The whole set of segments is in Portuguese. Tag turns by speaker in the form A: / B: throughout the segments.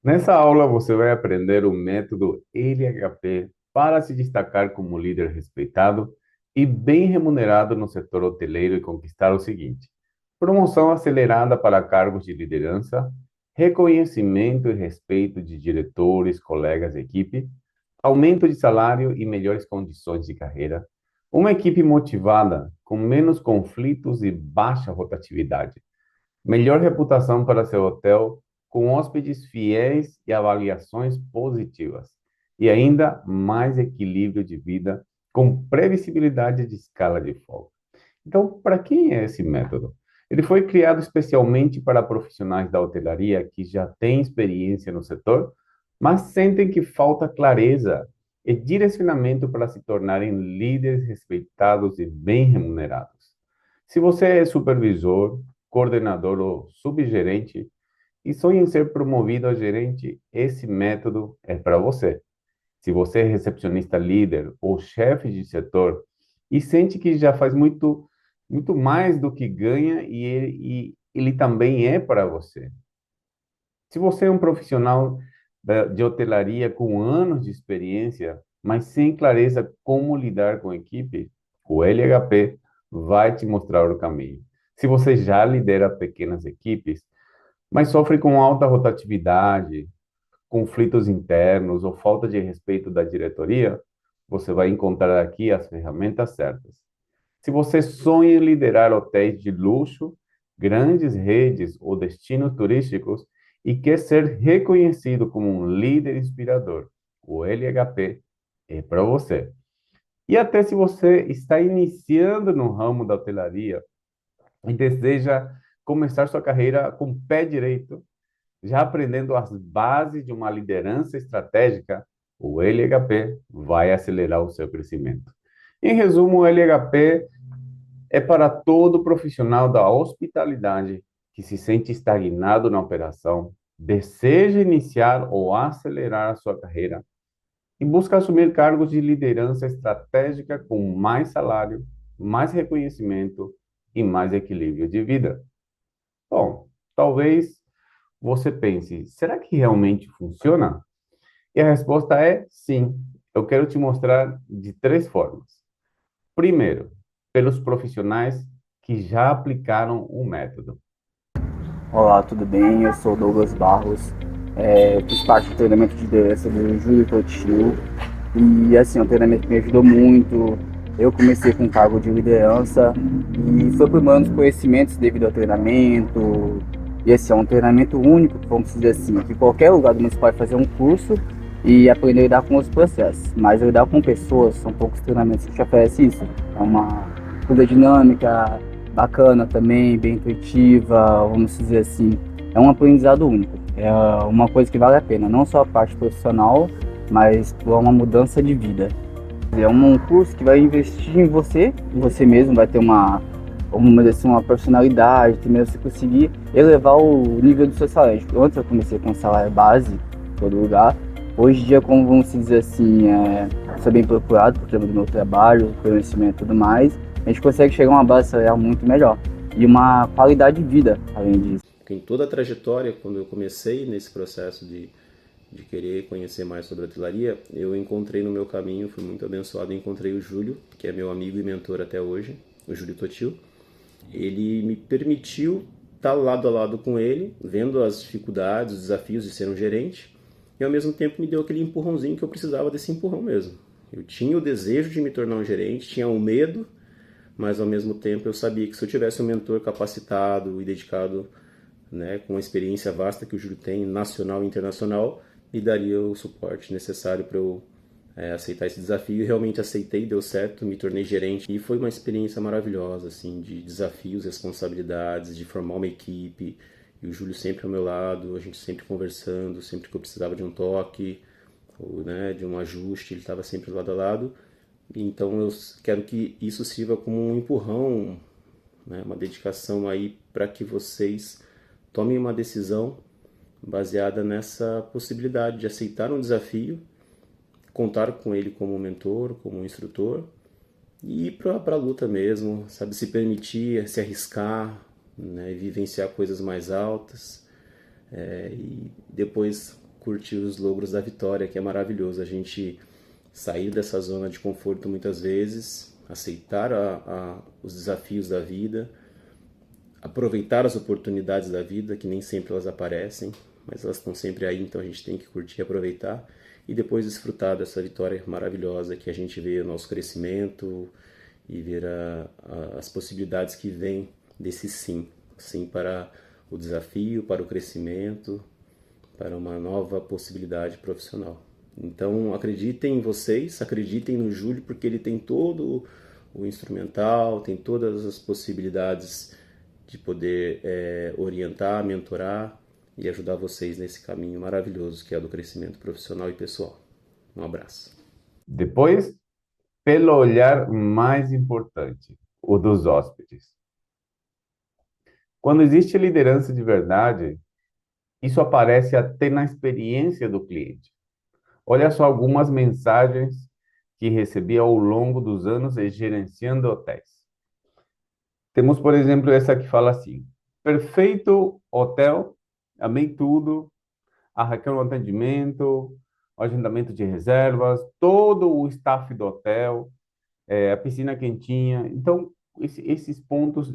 A: Nessa aula você vai aprender o método LHP para se destacar como líder respeitado e bem remunerado no setor hoteleiro e conquistar o seguinte: promoção acelerada para cargos de liderança, reconhecimento e respeito de diretores, colegas, equipe, aumento de salário e melhores condições de carreira, uma equipe motivada, com menos conflitos e baixa rotatividade. Melhor reputação para seu hotel, com hóspedes fiéis e avaliações positivas. E ainda mais equilíbrio de vida, com previsibilidade de escala de folga. Então, para quem é esse método? Ele foi criado especialmente para profissionais da hotelaria que já têm experiência no setor, mas sentem que falta clareza e direcionamento para se tornarem líderes respeitados e bem remunerados. Se você é supervisor, coordenador ou subgerente e sonha em ser promovido a gerente, esse método é para você. Se você é recepcionista líder ou chefe de setor e sente que já faz muito mais do que ganha e ele também é para você. Se você é um profissional de hotelaria com anos de experiência, mas sem clareza como lidar com a equipe, o LHP vai te mostrar o caminho. Se você já lidera pequenas equipes, mas sofre com alta rotatividade, conflitos internos ou falta de respeito da diretoria, você vai encontrar aqui as ferramentas certas. Se você sonha em liderar hotéis de luxo, grandes redes ou destinos turísticos e quer ser reconhecido como um líder inspirador, o LHP é para você. E até se você está iniciando no ramo da hotelaria e deseja começar sua carreira com o pé direito, já aprendendo as bases de uma liderança estratégica, o LHP vai acelerar o seu crescimento. Em resumo, o LHP é para todo profissional da hospitalidade que se sente estagnado na operação, deseja iniciar ou acelerar a sua carreira e busca assumir cargos de liderança estratégica com mais salário, mais reconhecimento e mais equilíbrio de vida. Bom, talvez você pense, será que realmente funciona? E a resposta é sim. Eu quero te mostrar de três formas. Primeiro, pelos profissionais que já aplicaram o método.
B: Olá, tudo bem? Eu sou Douglas Barros, fiz parte do treinamento de liderança do Júlio Totil e assim, o treinamento me ajudou muito. Eu comecei com cargo de liderança e fui aprimorando os conhecimentos devido ao treinamento. E assim, é um treinamento único, vamos dizer assim, que qualquer lugar do mundo você pode fazer um curso e aprender a lidar com os processos. Mas lidar com pessoas, são poucos treinamentos que te oferecem isso. É uma coisa dinâmica, bacana também, bem intuitiva, vamos dizer assim. É um aprendizado único. É uma coisa que vale a pena, não só a parte profissional, mas por uma mudança de vida. É um curso que vai investir em você mesmo, vai ter uma personalidade, também você conseguir elevar o nível do seu salário. Antes eu comecei com salário base, em todo lugar. Hoje em dia, como vamos dizer assim, sou bem procurado por causa do meu trabalho, conhecimento e tudo mais, a gente consegue chegar a uma base salarial muito melhor e uma qualidade de vida, além disso.
C: Em toda a trajetória, quando eu comecei nesse processo de querer conhecer mais sobre a hotelaria, eu encontrei no meu caminho, fui muito abençoado, encontrei o Júlio, que é meu amigo e mentor até hoje, o Júlio Totil. Ele me permitiu estar lado a lado com ele, vendo as dificuldades, os desafios de ser um gerente, e ao mesmo tempo me deu aquele empurrãozinho que eu precisava desse empurrão mesmo. Eu tinha o desejo de me tornar um gerente, tinha o medo, mas ao mesmo tempo eu sabia que se eu tivesse um mentor capacitado e dedicado, né, com a experiência vasta que o Júlio tem, nacional e internacional, me daria o suporte necessário para eu aceitar esse desafio. E realmente aceitei, deu certo, me tornei gerente e foi uma experiência maravilhosa, assim, de desafios, responsabilidades, de formar uma equipe. E o Júlio sempre ao meu lado, a gente sempre conversando, sempre que eu precisava de um toque, ou, né, de um ajuste, ele estava sempre lado a lado. Então eu quero que isso sirva como um empurrão, né, uma dedicação aí para que vocês tomem uma decisão baseada nessa possibilidade de aceitar um desafio, contar com ele como mentor, como instrutor e ir para a luta mesmo, sabe, se permitir, se arriscar, né, vivenciar coisas mais altas e depois curtir os logros da vitória, que é maravilhoso. A gente sair dessa zona de conforto muitas vezes, aceitar os desafios da vida, aproveitar as oportunidades da vida, que nem sempre elas aparecem, mas elas estão sempre aí, então a gente tem que curtir e aproveitar, e depois desfrutar dessa vitória maravilhosa que a gente vê o nosso crescimento e ver as possibilidades que vêm desse sim. Sim para o desafio, para o crescimento, para uma nova possibilidade profissional. Então acreditem em vocês, acreditem no Júlio, porque ele tem todo o instrumental, tem todas as possibilidades de poder orientar, mentorar e ajudar vocês nesse caminho maravilhoso que é o do crescimento profissional e pessoal. Um abraço.
A: Depois, pelo olhar mais importante, o dos hóspedes. Quando existe liderança de verdade, isso aparece até na experiência do cliente. Olha só algumas mensagens que recebi ao longo dos anos gerenciando hotéis. Temos, por exemplo, essa que fala assim: perfeito hotel, amei tudo, a Raquel no atendimento, o agendamento de reservas, todo o staff do hotel, a piscina quentinha. Então, esses pontos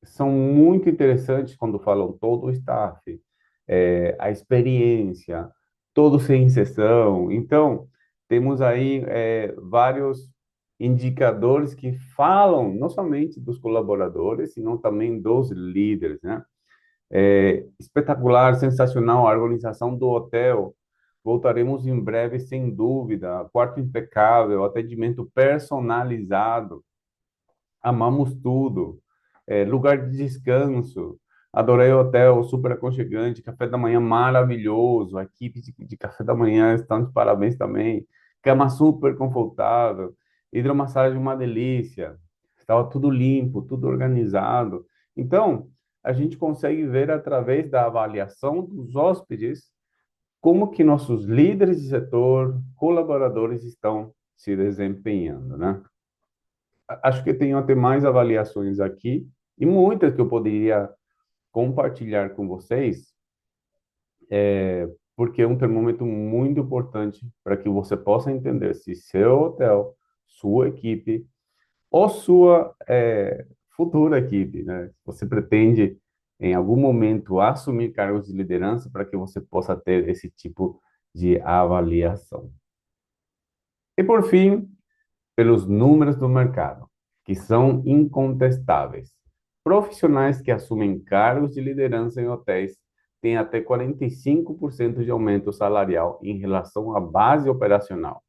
A: são muito interessantes quando falam todo o staff, a experiência, todo sem exceção. Então, temos aí vários indicadores que falam não somente dos colaboradores, senão também dos líderes, né? Espetacular, sensacional a organização do hotel. Voltaremos em breve, sem dúvida. Quarto impecável, atendimento personalizado. Amamos tudo. Lugar de descanso. Adorei o hotel, super aconchegante. Café da manhã maravilhoso. A equipe de café da manhã estão de parabéns também. Cama super confortável. Hidromassagem uma delícia. Estava tudo limpo, tudo organizado. Então, a gente consegue ver através da avaliação dos hóspedes como que nossos líderes de setor, colaboradores estão se desempenhando, né? Acho que tenho até mais avaliações aqui e muitas que eu poderia compartilhar com vocês, porque é um termômetro muito importante para que você possa entender se seu hotel, sua equipe ou sua futura equipe, né? Você pretende em algum momento assumir cargos de liderança para que você possa ter esse tipo de avaliação. E por fim, pelos números do mercado, que são incontestáveis. Profissionais que assumem cargos de liderança em hotéis têm até 45% de aumento salarial em relação à base operacional.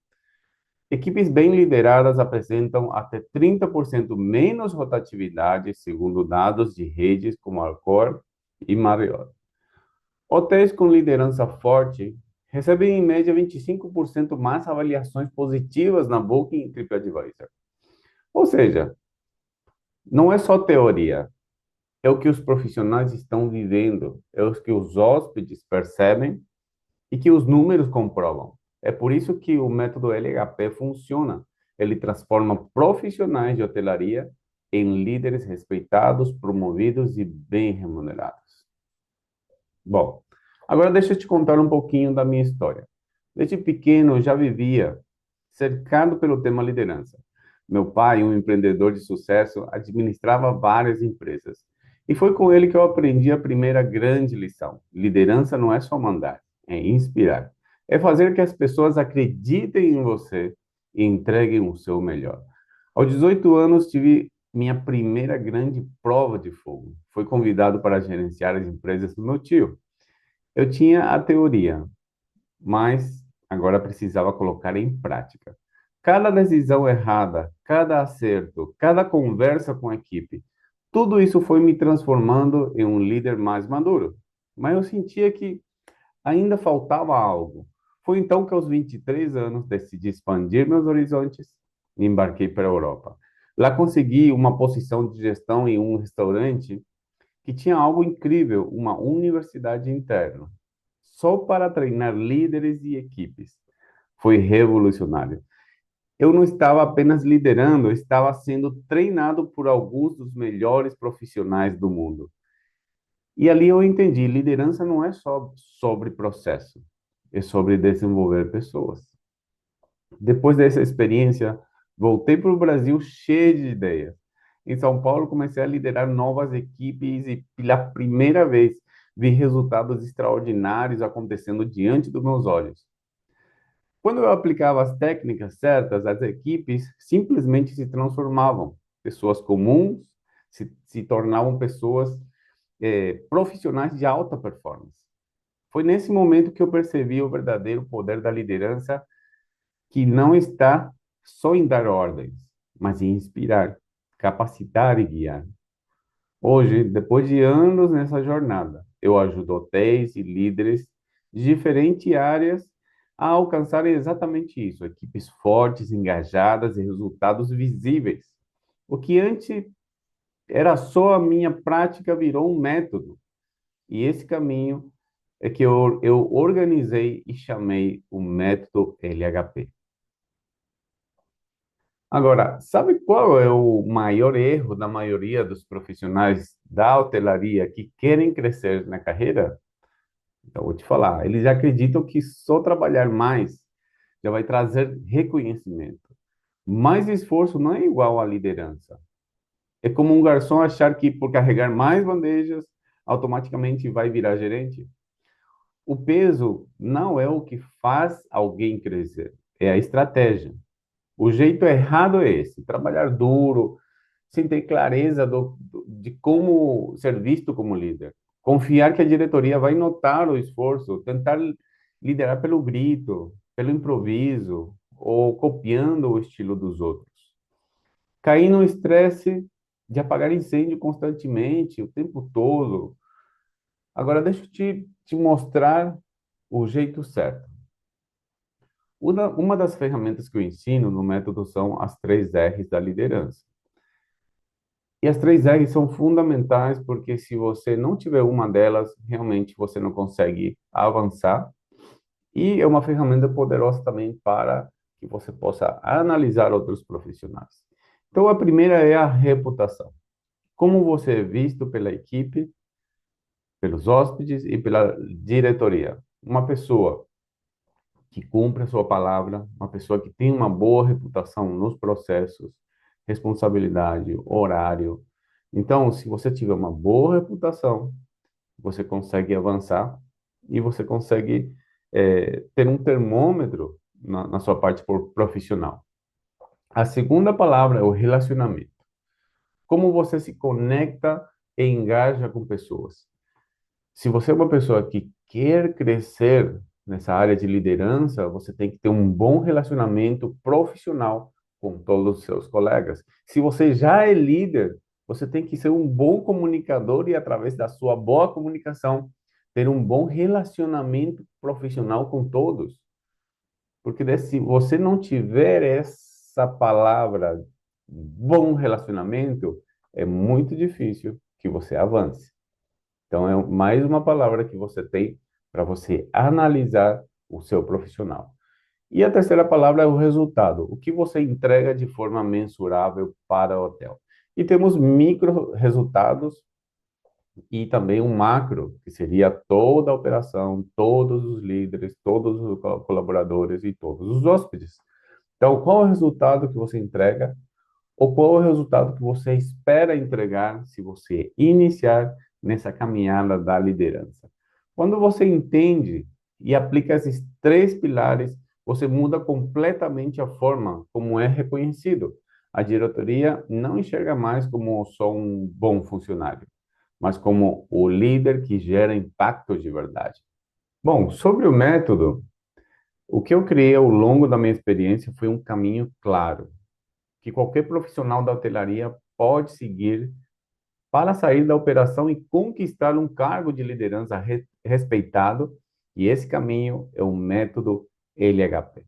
A: Equipes bem lideradas apresentam até 30% menos rotatividade, segundo dados de redes como Accor e Marriott. Hotéis com liderança forte recebem em média 25% mais avaliações positivas na Booking e TripAdvisor. Ou seja, não é só teoria, é o que os profissionais estão vivendo, é o que os hóspedes percebem e que os números comprovam. É por isso que o método LHP funciona. Ele transforma profissionais de hotelaria em líderes respeitados, promovidos e bem remunerados. Bom, agora deixa eu te contar um pouquinho da minha história. Desde pequeno eu já vivia cercado pelo tema liderança. Meu pai, um empreendedor de sucesso, administrava várias empresas. E foi com ele que eu aprendi a primeira grande lição. Liderança não é só mandar, é inspirar. É fazer que as pessoas acreditem em você e entreguem o seu melhor. Aos 18 anos, tive minha primeira grande prova de fogo. Fui convidado para gerenciar as empresas do meu tio. Eu tinha a teoria, mas agora precisava colocar em prática. Cada decisão errada, cada acerto, cada conversa com a equipe, tudo isso foi me transformando em um líder mais maduro. Mas eu sentia que ainda faltava algo. Foi então que aos 23 anos decidi expandir meus horizontes e embarquei para a Europa. Lá consegui uma posição de gestão em um restaurante que tinha algo incrível, uma universidade interna, só para treinar líderes e equipes. Foi revolucionário. Eu não estava apenas liderando, eu estava sendo treinado por alguns dos melhores profissionais do mundo. E ali eu entendi, liderança não é só sobre processo, é sobre desenvolver pessoas. Depois dessa experiência, voltei para o Brasil cheio de ideias. Em São Paulo, comecei a liderar novas equipes e, pela primeira vez, vi resultados extraordinários acontecendo diante dos meus olhos. Quando eu aplicava as técnicas certas, as equipes simplesmente se transformavam. Pessoas comuns se tornavam pessoas profissionais de alta performance. Foi nesse momento que eu percebi o verdadeiro poder da liderança, que não está só em dar ordens, mas em inspirar, capacitar e guiar. Hoje, depois de anos nessa jornada, eu ajudo hotéis e líderes de diferentes áreas a alcançarem exatamente isso: equipes fortes, engajadas e resultados visíveis. O que antes era só a minha prática virou um método. E esse caminho é que eu organizei e chamei o método LHP. Agora, sabe qual é o maior erro da maioria dos profissionais da hotelaria que querem crescer na carreira? Então, vou te falar, eles acreditam que só trabalhar mais já vai trazer reconhecimento. Mais esforço não é igual à liderança. É como um garçom achar que por carregar mais bandejas, automaticamente vai virar gerente. O peso não é o que faz alguém crescer, é a estratégia. O jeito errado é esse: trabalhar duro, sem ter clareza de como ser visto como líder. Confiar que a diretoria vai notar o esforço, tentar liderar pelo grito, pelo improviso, ou copiando o estilo dos outros. Cair no estresse de apagar incêndio constantemente, o tempo todo. Agora, deixa eu te mostrar o jeito certo. Uma das ferramentas que eu ensino no método são as 3 R's da liderança. E as 3 R's são fundamentais porque se você não tiver uma delas, realmente você não consegue avançar. E é uma ferramenta poderosa também para que você possa analisar outros profissionais. Então, a primeira é a reputação. Como você é visto pela equipe, pelos hóspedes e pela diretoria. Uma pessoa que cumpre a sua palavra, uma pessoa que tem uma boa reputação nos processos, responsabilidade, horário. Então, se você tiver uma boa reputação, você consegue avançar e você consegue ter um termômetro na sua parte profissional. A segunda palavra é o relacionamento. Como você se conecta e engaja com pessoas. Se você é uma pessoa que quer crescer nessa área de liderança, você tem que ter um bom relacionamento profissional com todos os seus colegas. Se você já é líder, você tem que ser um bom comunicador e, através da sua boa comunicação, ter um bom relacionamento profissional com todos. Porque se você não tiver essa palavra, bom relacionamento, é muito difícil que você avance. Então, é mais uma palavra que você tem para você analisar o seu profissional. E a terceira palavra é o resultado. O que você entrega de forma mensurável para o hotel. E temos micro resultados e também um macro, que seria toda a operação, todos os líderes, todos os colaboradores e todos os hóspedes. Então, qual é o resultado que você entrega? Ou qual é o resultado que você espera entregar se você iniciar nessa caminhada da liderança? Quando você entende e aplica esses 3 pilares, você muda completamente a forma como é reconhecido. A diretoria não enxerga mais como só um bom funcionário, mas como o líder que gera impacto de verdade. Bom, sobre o método, o que eu criei ao longo da minha experiência foi um caminho claro, que qualquer profissional da hotelaria pode seguir para sair da operação e conquistar um cargo de liderança respeitado, e esse caminho é o método LHP.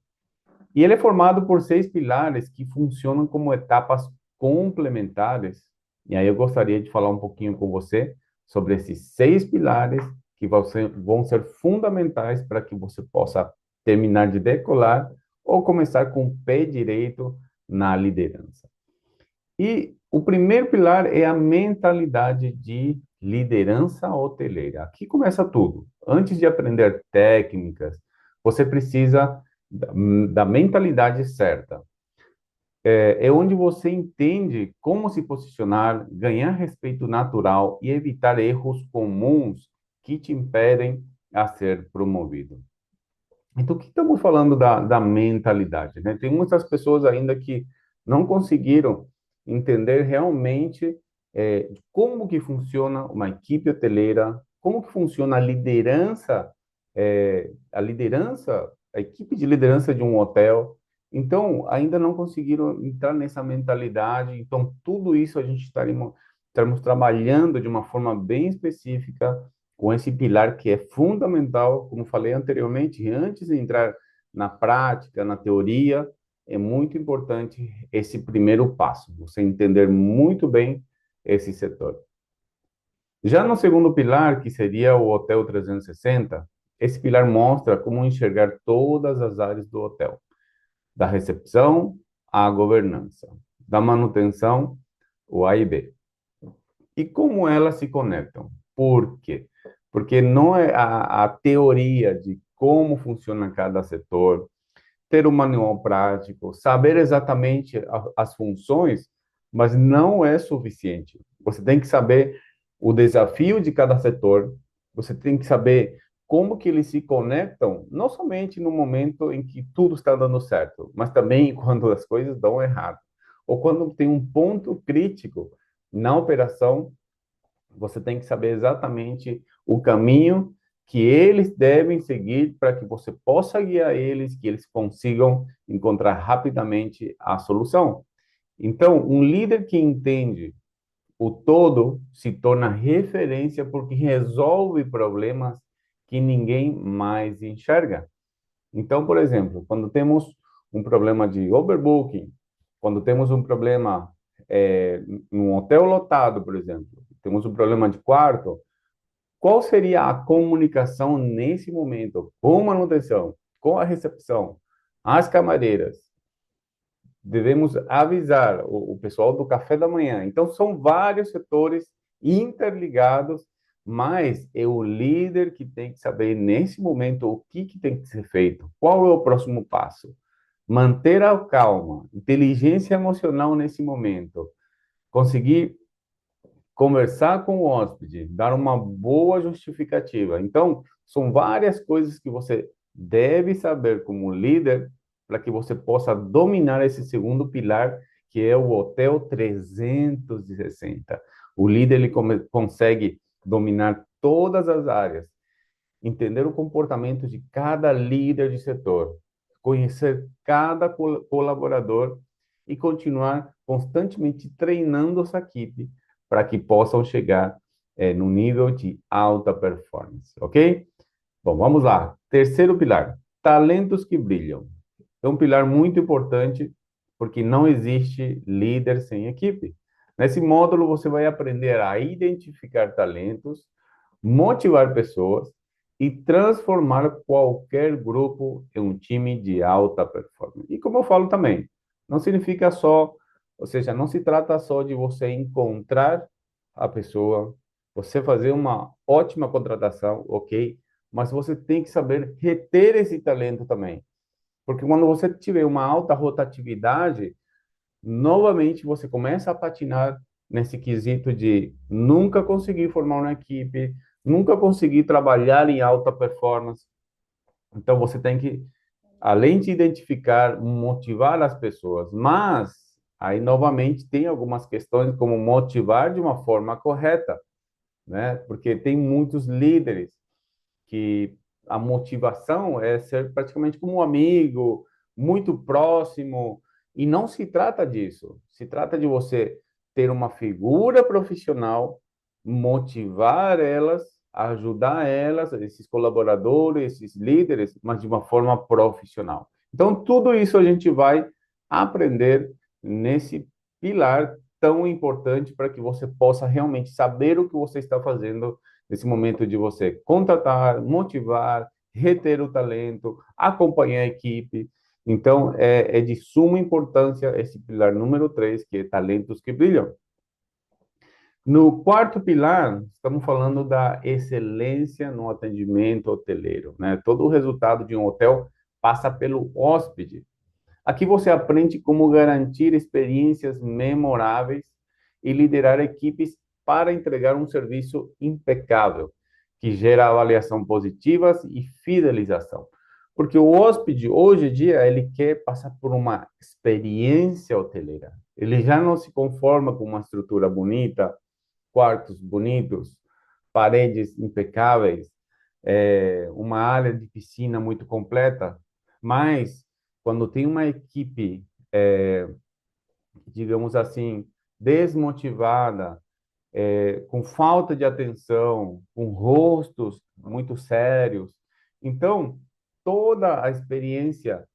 A: E ele é formado por 6 pilares que funcionam como etapas complementares, e aí eu gostaria de falar um pouquinho com você sobre esses 6 pilares que vão ser fundamentais para que você possa terminar de decolar ou começar com o pé direito na liderança. E o primeiro pilar é a mentalidade de liderança hoteleira. Aqui começa tudo. Antes de aprender técnicas, você precisa da mentalidade certa. É onde você entende como se posicionar, ganhar respeito natural e evitar erros comuns que te impedem a ser promovido. Então, o que estamos falando da mentalidade, né? Tem muitas pessoas ainda que não conseguiram entender realmente como que funciona uma equipe hoteleira, como que funciona a equipe de liderança de um hotel. Então, ainda não conseguiram entrar nessa mentalidade. Então, tudo isso a gente estaremos trabalhando de uma forma bem específica com esse pilar que é fundamental, como falei anteriormente, antes de entrar na prática, na teoria, é muito importante esse primeiro passo, você entender muito bem esse setor. Já no segundo pilar, que seria o Hotel 360, esse pilar mostra como enxergar todas as áreas do hotel, da recepção à governança, da manutenção, o A e B. E como elas se conectam? Por quê? Porque não é a teoria de como funciona cada setor, ter um manual prático, saber exatamente as funções, mas não é suficiente. Você tem que saber o desafio de cada setor, você tem que saber como que eles se conectam, não somente no momento em que tudo está dando certo, mas também quando as coisas dão errado, ou quando tem um ponto crítico na operação, você tem que saber exatamente o caminho que eles devem seguir para que você possa guiar eles, que eles consigam encontrar rapidamente a solução. Então, um líder que entende o todo se torna referência porque resolve problemas que ninguém mais enxerga. Então, por exemplo, quando temos um problema de overbooking, quando temos um problema num hotel lotado, por exemplo, temos um problema de quarto, qual seria a comunicação nesse momento com manutenção, com a recepção, as camareiras? Devemos avisar o pessoal do café da manhã. Então, são vários setores interligados, mas é o líder que tem que saber nesse momento o que tem que ser feito, qual é o próximo passo. Manter a calma, inteligência emocional nesse momento, conseguir conversar com o hóspede, dar uma boa justificativa. Então, são várias coisas que você deve saber como líder para que você possa dominar esse segundo pilar, que é o Hotel 360. O líder ele consegue dominar todas as áreas, entender o comportamento de cada líder de setor, conhecer cada colaborador e continuar constantemente treinando essa equipe para que possam chegar no nível de alta performance, ok? Bom, vamos lá. Terceiro pilar, talentos que brilham. É um pilar muito importante porque não existe líder sem equipe. Nesse módulo você vai aprender a identificar talentos, motivar pessoas e transformar qualquer grupo em um time de alta performance. E como eu falo também, não significa só, ou seja, não se trata só de você encontrar a pessoa, você fazer uma ótima contratação, ok? Mas você tem que saber reter esse talento também. Porque quando você tiver uma alta rotatividade, novamente você começa a patinar nesse quesito de nunca conseguir formar uma equipe, nunca conseguir trabalhar em alta performance. Então você tem que, além de identificar, motivar as pessoas, mas aí novamente tem algumas questões como motivar de uma forma correta, né? Porque tem muitos líderes que a motivação é ser praticamente como um amigo, muito próximo, e não se trata disso. Se trata de você ter uma figura profissional, motivar elas, ajudar elas, esses colaboradores, esses líderes, mas de uma forma profissional. Então, tudo isso a gente vai aprender nesse pilar tão importante para que você possa realmente saber o que você está fazendo nesse momento de você contratar, motivar, reter o talento, acompanhar a equipe. Então, é de suma importância esse pilar número 3, que é talentos que brilham. No quarto pilar, estamos falando da excelência no atendimento hoteleiro, né? Todo o resultado de um hotel passa pelo hóspede. Aqui você aprende como garantir experiências memoráveis e liderar equipes para entregar um serviço impecável, que gera avaliação positivas e fidelização. Porque o hóspede, hoje em dia, ele quer passar por uma experiência hoteleira. Ele já não se conforma com uma estrutura bonita, quartos bonitos, paredes impecáveis, uma área de piscina muito completa, mas quando tem uma equipe, digamos assim, desmotivada, com falta de atenção, com rostos muito sérios, então toda a experiência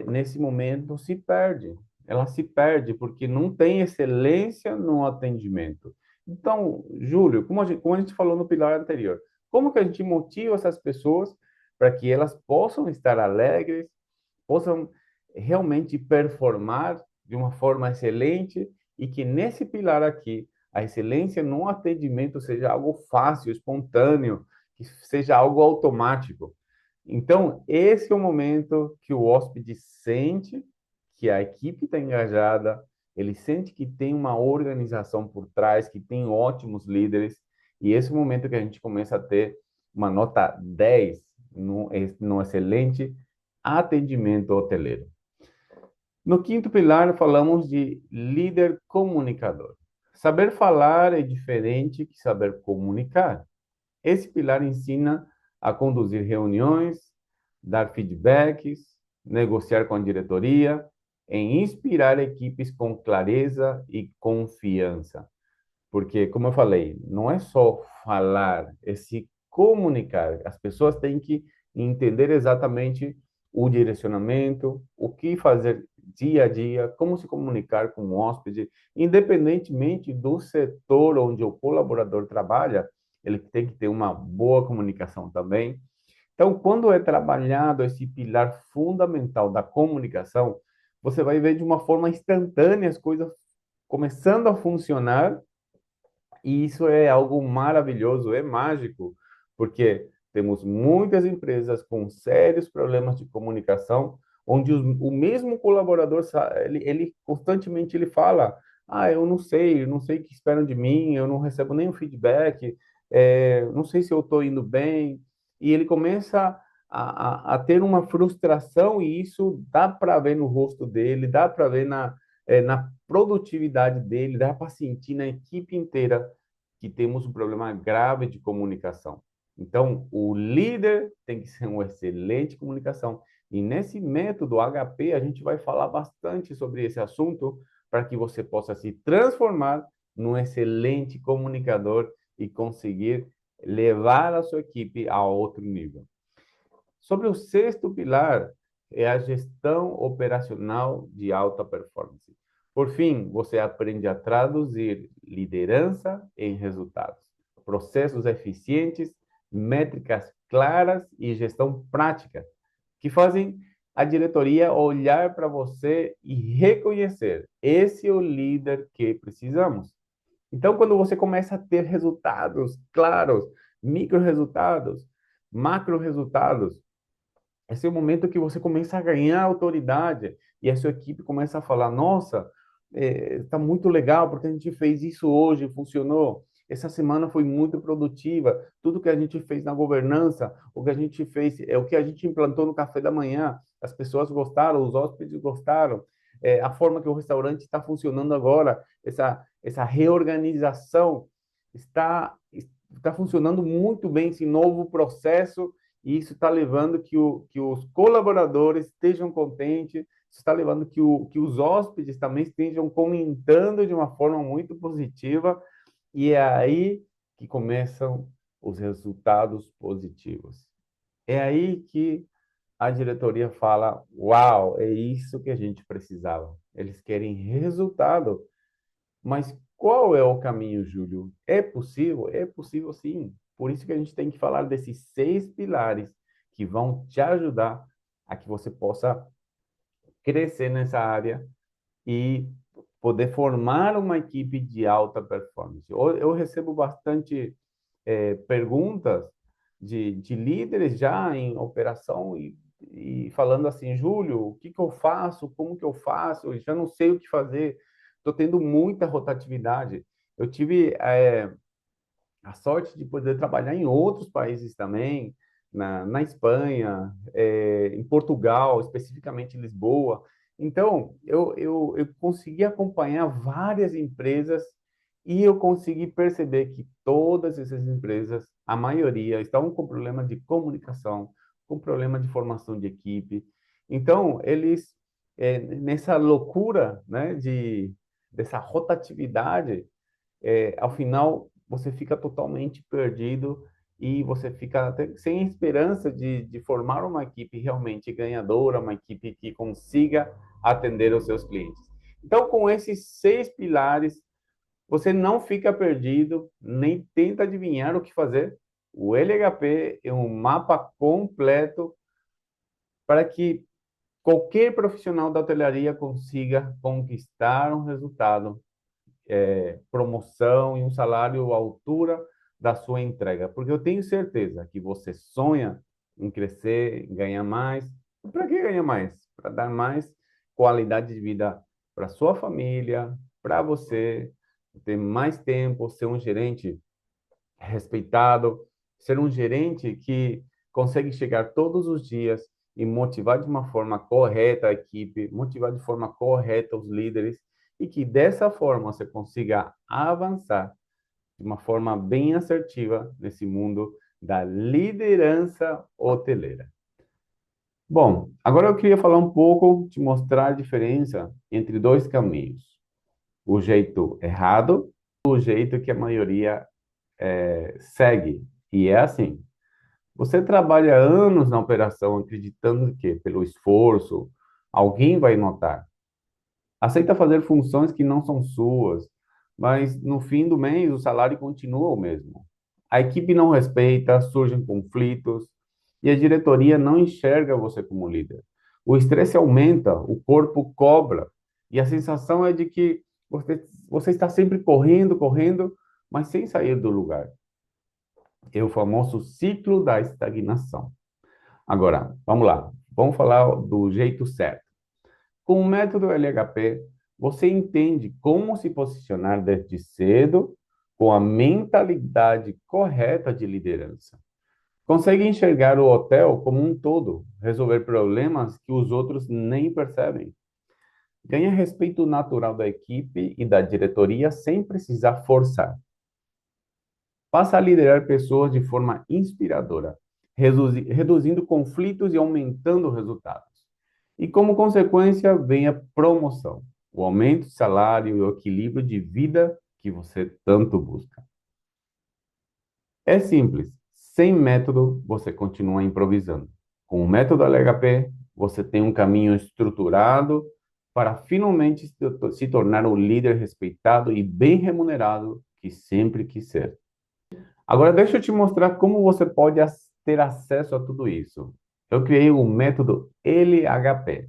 A: nesse momento se perde. Ela se perde porque não tem excelência no atendimento. Então, Júlio, como a gente falou no pilar anterior, como que a gente motiva essas pessoas para que elas possam estar alegres, possam realmente performar de uma forma excelente e que nesse pilar aqui, a excelência no atendimento seja algo fácil, espontâneo, que seja algo automático. Então, esse é o momento que o hóspede sente que a equipe está engajada, ele sente que tem uma organização por trás, que tem ótimos líderes, e esse é o momento que a gente começa a ter uma nota 10 no excelente atendimento hoteleiro. No quinto pilar, falamos de líder comunicador. Saber falar é diferente que saber comunicar. Esse pilar ensina a conduzir reuniões, dar feedbacks, negociar com a diretoria, em inspirar equipes com clareza e confiança. Porque, como eu falei, não é só falar, é se comunicar. As pessoas têm que entender exatamente o direcionamento, o que fazer dia a dia, como se comunicar com o hóspede, independentemente do setor onde o colaborador trabalha, ele tem que ter uma boa comunicação também. Então, quando é trabalhado esse pilar fundamental da comunicação, você vai ver de uma forma instantânea as coisas começando a funcionar e isso é algo maravilhoso, é mágico, porque temos muitas empresas com sérios problemas de comunicação, onde o mesmo colaborador, ele constantemente ele fala, eu não sei o que esperam de mim, eu não recebo nenhum feedback, não sei se eu estou indo bem, e ele começa a ter uma frustração, e isso dá para ver no rosto dele, dá para ver na produtividade dele, dá para sentir na equipe inteira que temos um problema grave de comunicação. Então, o líder tem que ser uma excelente comunicação. E nesse método HP, a gente vai falar bastante sobre esse assunto para que você possa se transformar num excelente comunicador e conseguir levar a sua equipe a outro nível. Sobre o sexto pilar, é a gestão operacional de alta performance. Por fim, você aprende a traduzir liderança em resultados, processos eficientes, métricas claras e gestão prática, que fazem a diretoria olhar para você e reconhecer: esse é o líder que precisamos. Então, quando você começa a ter resultados claros, micro resultados, macro resultados, esse é o momento que você começa a ganhar autoridade e a sua equipe começa a falar: nossa, está muito legal porque a gente fez isso hoje, funcionou. Essa semana foi muito produtiva. Tudo que a gente fez na governança, o que a gente fez, o que a gente implantou no café da manhã, as pessoas gostaram, os hóspedes gostaram. A forma que o restaurante está funcionando agora, essa reorganização está funcionando muito bem, esse novo processo e isso está levando que os colaboradores estejam contentes, isso está levando que os hóspedes também estejam comentando de uma forma muito positiva, e é aí que começam os resultados positivos. É aí que a diretoria fala: uau, é isso que a gente precisava. Eles querem resultado. Mas qual é o caminho, Júlio? É possível? É possível sim. Por isso que a gente tem que falar desses 6 pilares que vão te ajudar a que você possa crescer nessa área e poder formar uma equipe de alta performance. Eu recebo bastante perguntas de líderes já em operação e falando assim, Júlio, o que que eu faço? Como que eu faço? Eu já não sei o que fazer. Estou tendo muita rotatividade. Eu tive a sorte de poder trabalhar em outros países também, na Espanha, em Portugal, especificamente em Lisboa. Então, eu consegui acompanhar várias empresas e eu consegui perceber que todas essas empresas, a maioria, estavam com problema de comunicação, com problema de formação de equipe. Então, eles, nessa loucura, né, dessa rotatividade, ao final você fica totalmente perdido e você fica até sem esperança de formar uma equipe realmente ganhadora, uma equipe que consiga atender os seus clientes. Então, com esses 6 pilares, você não fica perdido, nem tenta adivinhar o que fazer. O LHP é um mapa completo para que qualquer profissional da hotelaria consiga conquistar um resultado, promoção e um salário à altura da sua entrega. Porque eu tenho certeza que você sonha em crescer, em ganhar mais. Para que ganhar mais? Para dar mais qualidade de vida para sua família, para você ter mais tempo, ser um gerente respeitado, ser um gerente que consegue chegar todos os dias e motivar de uma forma correta a equipe, motivar de forma correta os líderes e que dessa forma você consiga avançar de uma forma bem assertiva nesse mundo da liderança hoteleira. Bom, agora eu queria falar um pouco, te mostrar a diferença entre dois caminhos. O jeito errado, o jeito que a maioria segue. E é assim: você trabalha anos na operação acreditando que, pelo esforço, alguém vai notar. Aceita fazer funções que não são suas, mas no fim do mês o salário continua o mesmo. A equipe não respeita, surgem conflitos e a diretoria não enxerga você como líder. O estresse aumenta, o corpo cobra e a sensação é de que você está sempre correndo, correndo, mas sem sair do lugar. É o famoso ciclo da estagnação. Agora, vamos lá. Vamos falar do jeito certo. Com o método LHP, você entende como se posicionar desde cedo com a mentalidade correta de liderança. Consegue enxergar o hotel como um todo, resolver problemas que os outros nem percebem. Ganha respeito natural da equipe e da diretoria sem precisar forçar. Passa a liderar pessoas de forma inspiradora, reduzindo conflitos e aumentando resultados. E como consequência, vem a promoção, o aumento de salário e o equilíbrio de vida que você tanto busca. É simples, sem método você continua improvisando. Com o método LHP, você tem um caminho estruturado para finalmente se tornar o líder respeitado e bem remunerado que sempre quis ser. Agora, deixa eu te mostrar como você pode ter acesso a tudo isso. Eu criei o método LHP,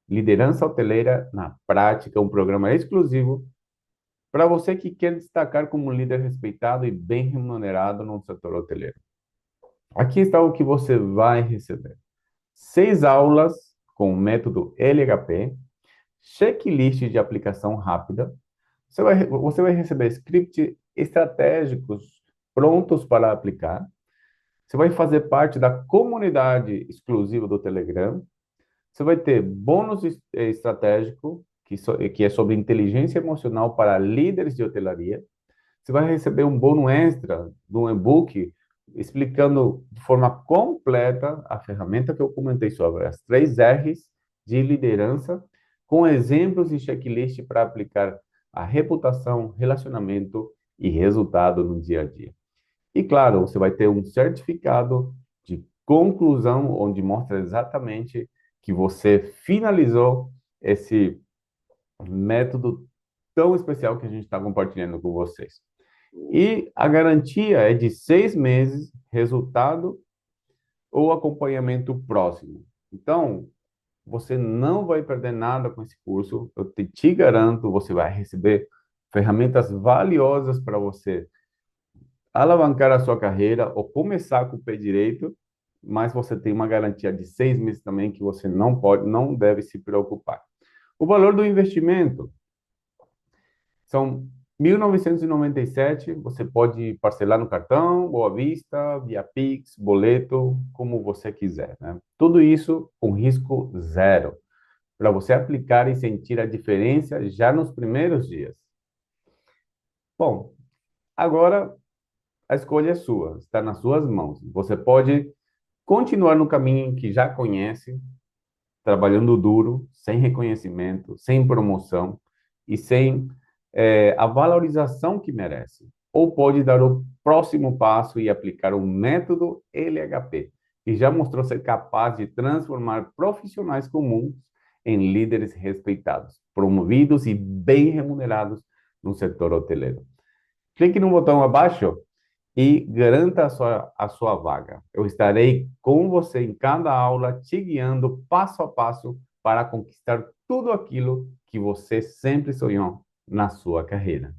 A: Liderança Hoteleira na Prática, um programa exclusivo para você que quer destacar como líder respeitado e bem remunerado no setor hoteleiro. Aqui está o que você vai receber: 6 aulas com o método LHP, checklist de aplicação rápida. Você vai receber scripts estratégicos prontos para aplicar. Você vai fazer parte da comunidade exclusiva do Telegram. Você vai ter bônus estratégico, que é sobre inteligência emocional para líderes de hotelaria. Você vai receber um bônus extra de um e-book explicando de forma completa a ferramenta que eu comentei sobre as 3 R's de liderança, com exemplos e checklist para aplicar a reputação, relacionamento e resultado no dia a dia. E claro, você vai ter um certificado de conclusão, onde mostra exatamente que você finalizou esse método tão especial que a gente está compartilhando com vocês. E a garantia é de 6 meses, resultado ou acompanhamento próximo. Então, Você não vai perder nada com esse curso. Eu te garanto, você vai receber ferramentas valiosas para você alavancar a sua carreira ou começar com o pé direito, mas você tem uma garantia de 6 meses também que você não deve se preocupar. O valor do investimento são 1.997. Você pode parcelar no cartão, ou à vista, via Pix, boleto, como você quiser, né? Tudo isso com risco zero, para você aplicar e sentir a diferença já nos primeiros dias. Bom, agora a escolha é sua, está nas suas mãos. Você pode continuar no caminho que já conhece, trabalhando duro, sem reconhecimento, sem promoção e sem a valorização que merece. Ou pode dar o próximo passo e aplicar o método LHP, que já mostrou ser capaz de transformar profissionais comuns em líderes respeitados, promovidos e bem remunerados no setor hoteleiro. Clique no botão abaixo e garanta a sua vaga. Eu estarei com você em cada aula, te guiando passo a passo para conquistar tudo aquilo que você sempre sonhou na sua carreira.